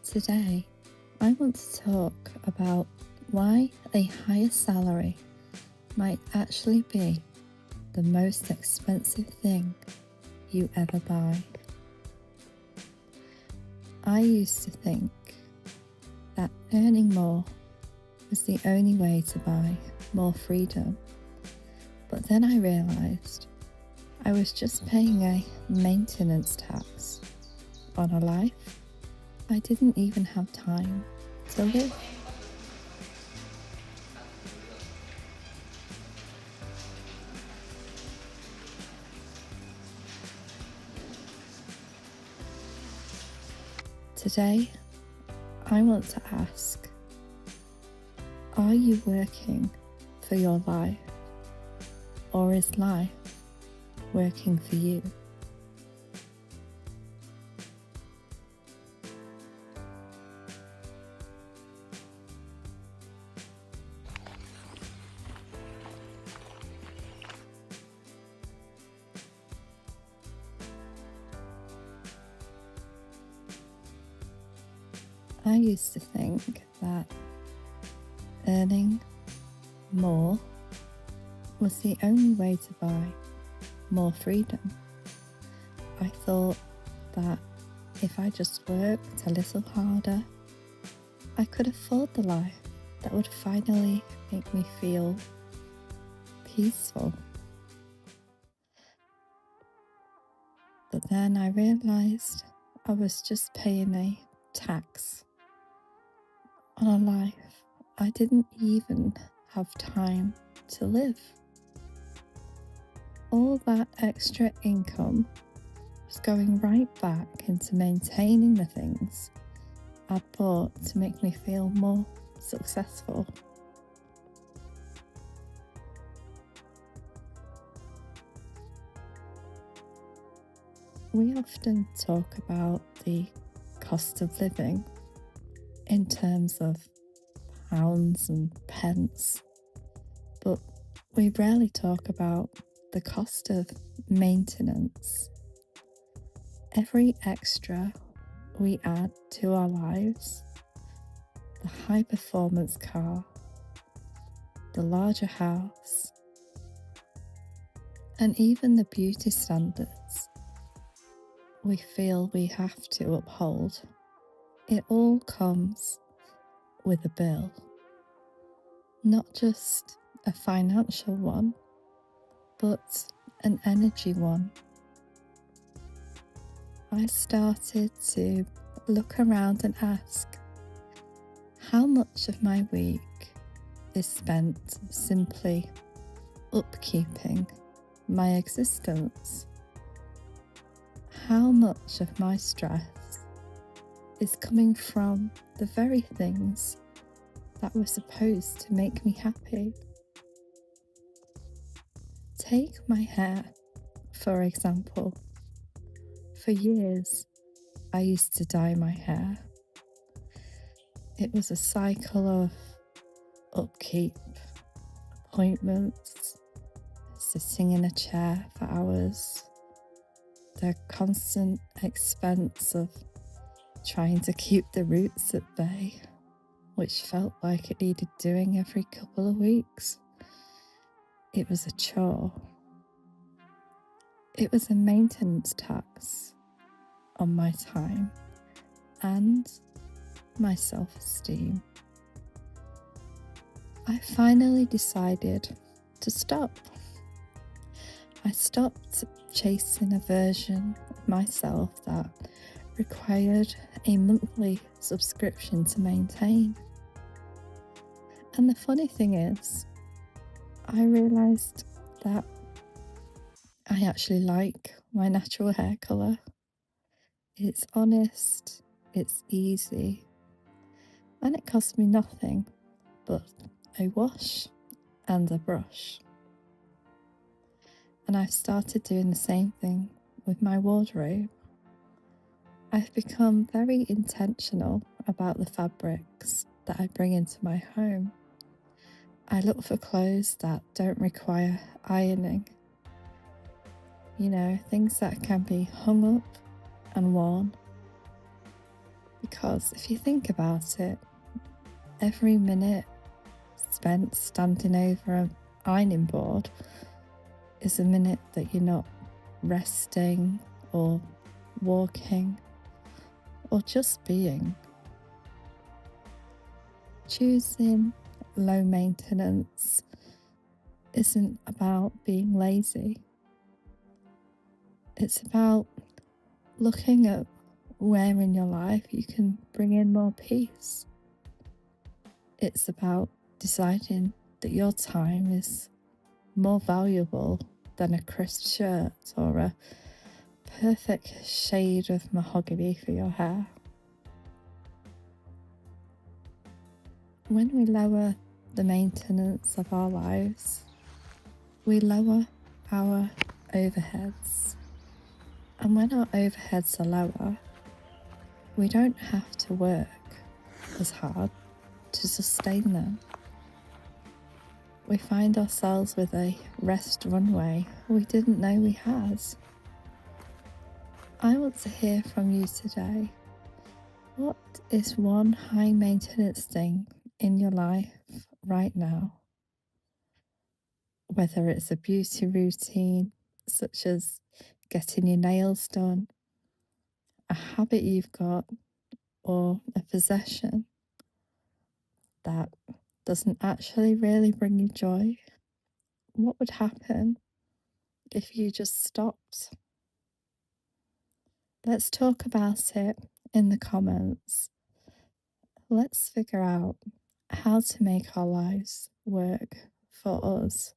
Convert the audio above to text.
Today, I want to talk about why a higher salary might actually be the most expensive thing you ever buy. I used to think that earning more was the only way to buy more freedom, but then I realised I was just paying a maintenance tax on a life I didn't even have time to live. Today, I want to ask, are you working for your life, or is life working for you? I used to think that earning more was the only way to buy more freedom. I thought that if I just worked a little harder, I could afford the life that would finally make me feel peaceful. But then I realised I was just paying a tax on a life I didn't even have time to live. All that extra income was going right back into maintaining the things I'd bought to make me feel more successful. We often talk about the cost of living in terms of pounds and pence, but we rarely talk about the cost of maintenance. Every extra we add to our lives, the high performance car, the larger house, and even the beauty standards we feel we have to uphold, it all comes with a bill. Not just a financial one, but an energy one. I started to look around and ask, how much of my week is spent simply upkeeping my existence? How much of my stress is coming from the very things that were supposed to make me happy? Take my hair, for example. For years, I used to dye my hair. It was a cycle of upkeep, appointments, sitting in a chair for hours, the constant expense of trying to keep the roots at bay, which felt like it needed doing every couple of weeks. It was a chore. It was a maintenance tax on my time and my self-esteem. I finally decided to stop. I stopped chasing a version of myself that required a monthly subscription to maintain. And the funny thing is, I realised that I actually like my natural hair colour. It's honest, it's easy, and it costs me nothing but a wash and a brush. And I've started doing the same thing with my wardrobe. I've become very intentional about the fabrics that I bring into my home. I look for clothes that don't require ironing. Things that can be hung up and worn. Because if you think about it, every minute spent standing over an ironing board is a minute that you're not resting or walking or just being. Choosing low maintenance isn't about being lazy. It's about looking at where in your life you can bring in more peace. It's about deciding that your time is more valuable than a crisp shirt or a perfect shade of mahogany for your hair. When we lower the maintenance of our lives, we lower our overheads. And when our overheads are lower, we don't have to work as hard to sustain them. We find ourselves with a rest runway we didn't know we had. I want to hear from you today. What is one high maintenance thing in your life right now? Whether it's a beauty routine, such as getting your nails done, a habit you've got, or a possession that doesn't actually really bring you joy, what would happen if you just stopped? Let's talk about it in the comments. Let's figure out how to make our lives work for us.